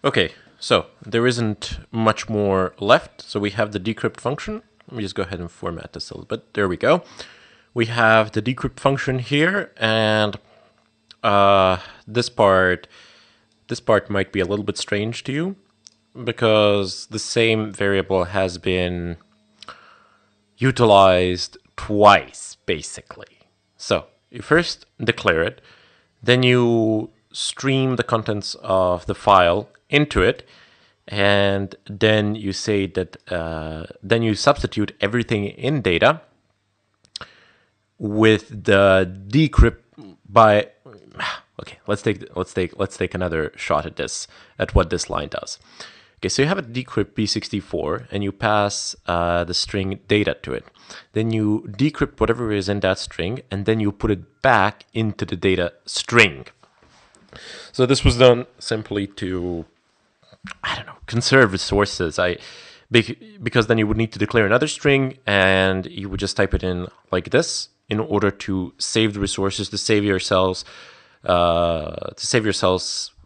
Okay, so there isn't much more left. So we have the decrypt function. Let me just go ahead and format this a little bit. There we go. We have the decrypt function here, and this part might be a little bit strange to you because the same variable has been utilized twice, basically. So you first declare it, then you stream the contents of the file into it, and then you say that then you substitute everything in data with the decrypt by. Okay, let's take another shot at this, at what this line does. Okay, so you have a decrypt b64 and you pass the string data to it. Then you decrypt whatever is in that string and then you put it back into the data string. So this was done simply to, I don't know, conserve resources. Because then you would need to declare another string and you would just type it in like this in order to save the resources, to save yourselves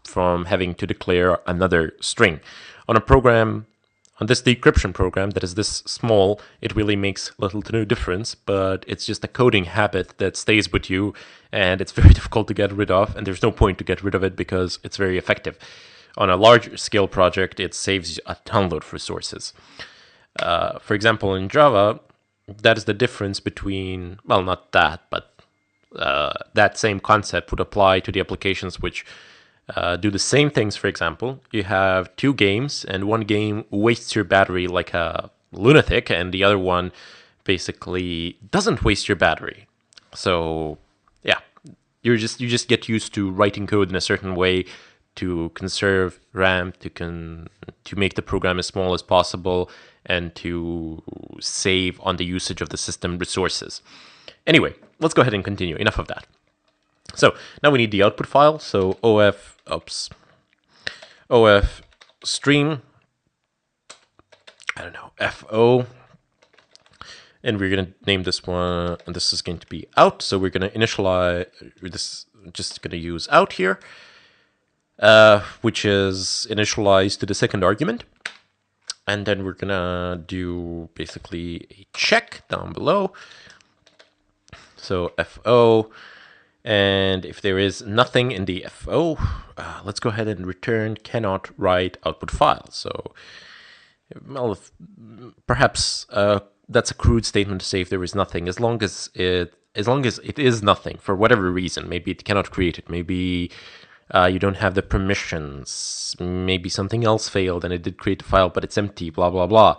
from having to declare another string. On a program, on this decryption program that is this small, it really makes little to no difference, but it's just a coding habit that stays with you and it's very difficult to get rid of, and there's no point to get rid of it because it's very effective. On a larger scale project, it saves a ton of resources. For example, in Java, that is the difference between, well, not that, but that same concept would apply to the applications which do the same things. For example, you have two games, and one game wastes your battery like a lunatic, and the other one basically doesn't waste your battery. So, yeah, you just get used to writing code in a certain way to conserve RAM, to make the program as small as possible, and to save on the usage of the system resources. Anyway, let's go ahead and continue. Enough of that. So now we need the output file. So OF stream, I don't know, FO, and we're going to name this one, and this is going to be out. So we're going to initialize this, just going to use out here, which is initialized to the second argument. And then we're going to do basically a check down below. So FO, and if there is nothing in the FO, let's go ahead and return cannot write output file. So, well, perhaps that's a crude statement to say if there is nothing, as long as it is nothing for whatever reason. Maybe it cannot create it. Maybe you don't have the permissions. Maybe something else failed and it did create the file, but it's empty. Blah blah blah.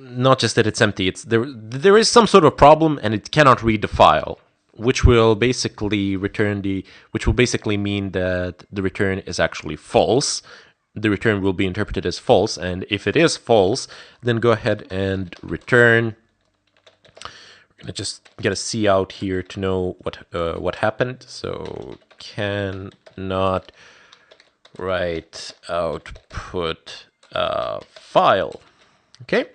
Not just that it's empty. It's there is some sort of problem and it cannot read the file, which will basically mean that the return is actually false. The return will be interpreted as false, and if it is false, then go ahead and return. We're gonna just get a C out here to know what happened. So cannot write output file. Okay.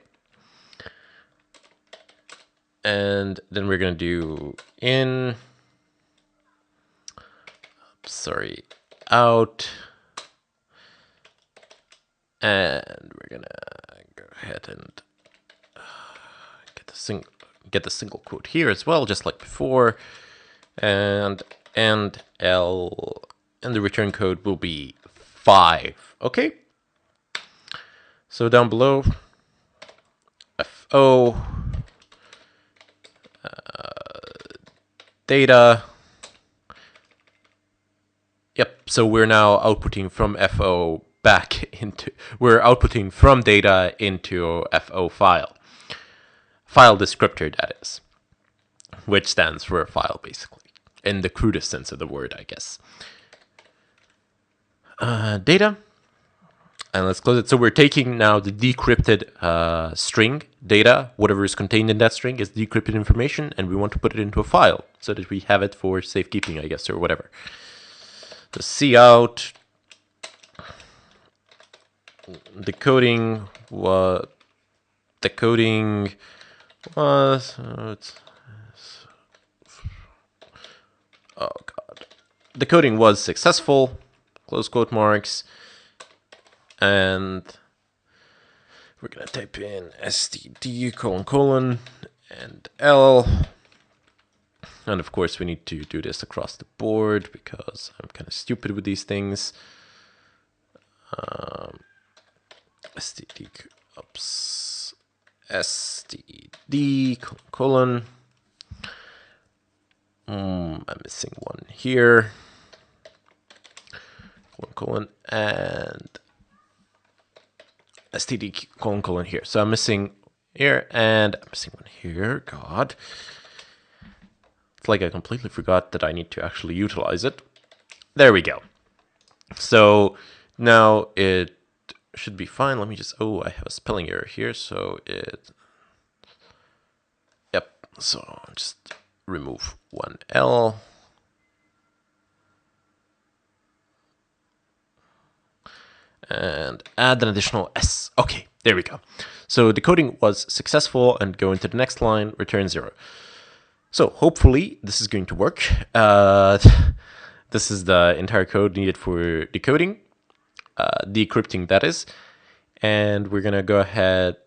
And then we're going to do out, and we're going to go ahead and get the single quote here as well, just like before, and L, and the return code will be 5. Okay. So down below, FO. Data. Yep, so we're now outputting from FO we're outputting from data into FO file. File descriptor, that is. Which stands for a file, basically. In the crudest sense of the word, I guess. Data. And let's close it. So we're taking now the decrypted string data, whatever is contained in that string is decrypted information, and we want to put it into a file so that we have it for safekeeping, I guess, or whatever. The cout, the coding was oh god, the coding was successful. close quote marks, and we're gonna type in std colon colon and L. And of course we need to do this across the board because I'm kind of stupid with these things. std colon. I'm missing one here. Colon and std colon here. So I'm missing here and I'm missing one here. God. It's like I completely forgot that I need to actually utilize it. There we go. So now it should be fine. Let me just, oh, I have a spelling error here. So yep. So just remove one L. And add an additional S. Okay, there we go. So decoding was successful, and go into the next line, return 0. So hopefully this is going to work. This is the entire code needed for decoding, decrypting that is. And we're gonna go ahead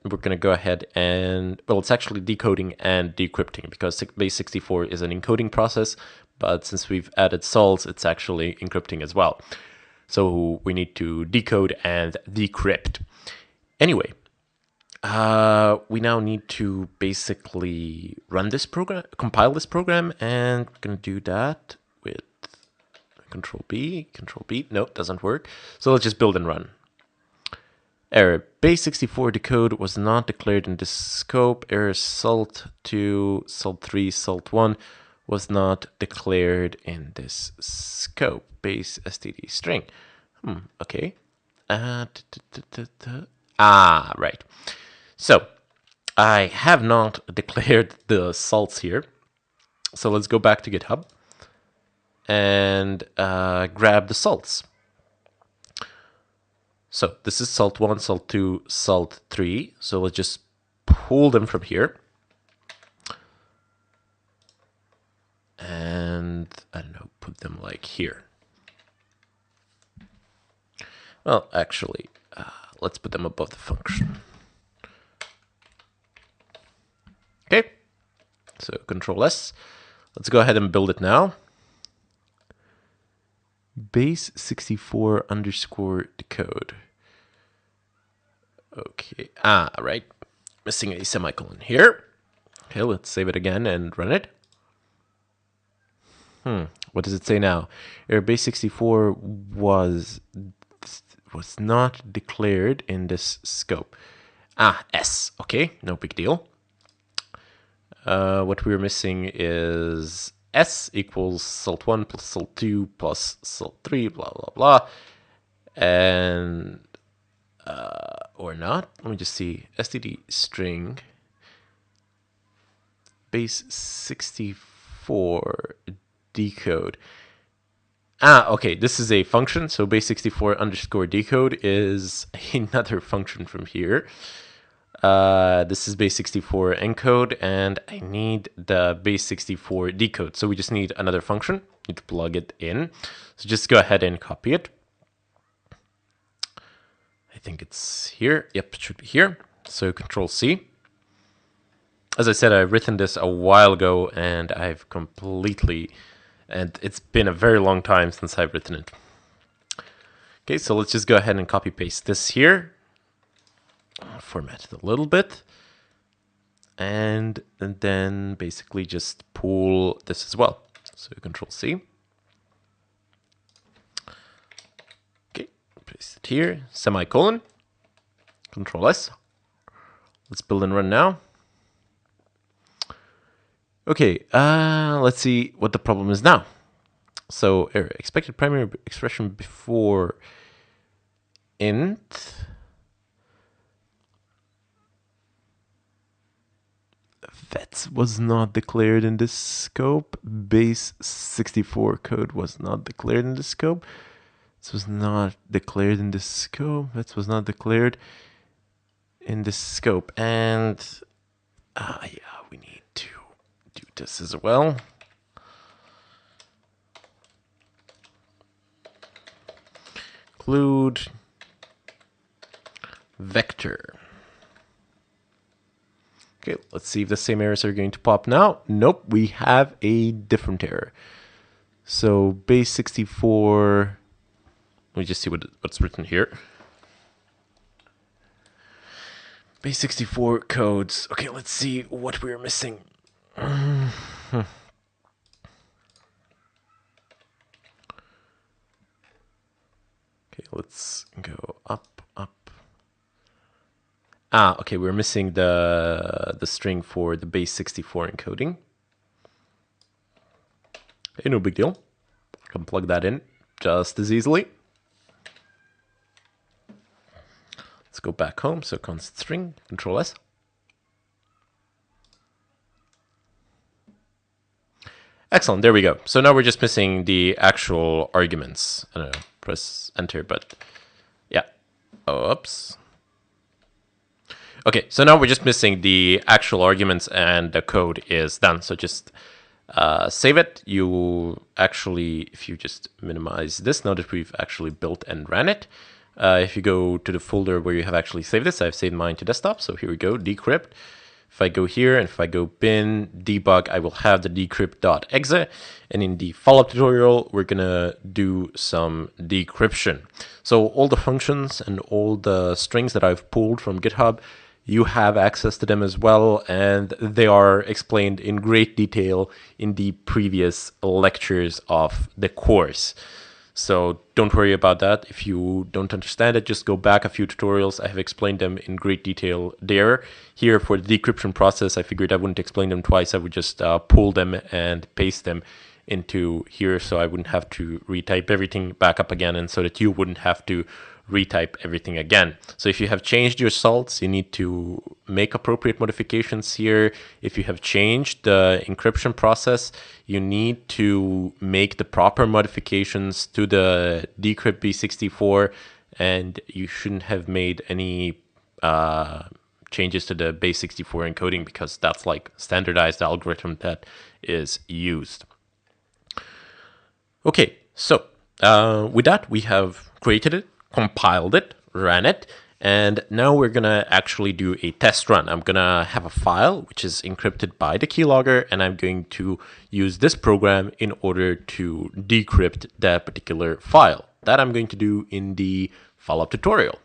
and, well, it's actually decoding and decrypting because base64 is an encoding process, but since we've added salts, it's actually encrypting as well. So we need to decode and decrypt. Anyway, we now need to basically run this program, compile this program, and we're gonna do that with Control B. No, doesn't work. So let's just build and run. Error: base64 decode was not declared in this scope. Error: salt2, salt3, salt1 was not declared in this scope. Base std string. Okay. Right. So I have not declared the salts here. So let's go back to GitHub and grab the salts. So this is salt1, salt2, salt3. So let's just pull them from here. And I don't know, put them like here. Well, actually, let's put them above the function. Okay, so Control S. Let's go ahead and build it now. Base64 underscore decode. Okay, right. Missing a semicolon here. Okay, let's save it again and run it. What does it say now? Error: base64 was not declared in this scope. S. Okay, no big deal. What we're missing is S equals salt1 plus salt2 plus salt3, blah, blah, blah. And, or not. Let me just see. std string base64 decode. Okay, this is a function. So base64 underscore decode is another function from here. This is base64 encode, and I need the base64 decode. So we just need another function. Need to plug it in. So just go ahead and copy it. I think it's here. Yep, it should be here. So Control C. As I said, I've written this a while ago, and I've completely, and it's been a very long time since I've written it. Okay, so let's just go ahead and copy paste this here. Format it a little bit. And then basically just pull this as well. So Control C. Okay, paste it here, semicolon. Control S. Let's build and run now. Okay, let's see what the problem is now. So error: expected primary expression before int that was not declared in this scope. Base64 code was not declared in this scope. This was not declared in this scope. That was not declared in this scope. And yeah, we need to do this as well. include vector. Okay, let's see if the same errors are going to pop now. Nope, we have a different error. So base 64, let me just see what's written here. Base 64 codes. Okay, let's see what we're missing. Okay, let's go up. Okay, we're missing the string for the base 64 encoding. Okay, no big deal. I can plug that in just as easily. Let's go back home. So const string, Control S. Excellent, there we go. So now we're just missing the actual arguments. I don't know, press enter, but yeah. Oops. Okay, so now we're just missing the actual arguments and the code is done. So just save it. You actually, if you just minimize this, now that we've actually built and ran it, if you go to the folder where you have actually saved this, I've saved mine to desktop. So here we go, decrypt. If I go here and if I go bin debug, I will have the decrypt.exe. And in the follow-up tutorial, we're going to do some decryption. So all the functions and all the strings that I've pulled from GitHub, you have access to them as well, and they are explained in great detail in the previous lectures of the course. So don't worry about that. If you don't understand it, just go back a few tutorials. I have explained them in great detail there. Here for the decryption process, I figured I wouldn't explain them twice. I would just pull them and paste them into here so I wouldn't have to retype everything back up again, and so that you wouldn't have to retype everything again. So if you have changed your salts, you need to make appropriate modifications here. If you have changed the encryption process, you need to make the proper modifications to the decrypt B64, and you shouldn't have made any changes to the base 64 encoding because that's like standardized algorithm that is used. Okay, so with that, we have created it, compiled it, ran it, and now we're gonna actually do a test run. I'm gonna have a file which is encrypted by the keylogger, and I'm going to use this program in order to decrypt that particular file. That I'm going to do in the follow-up tutorial.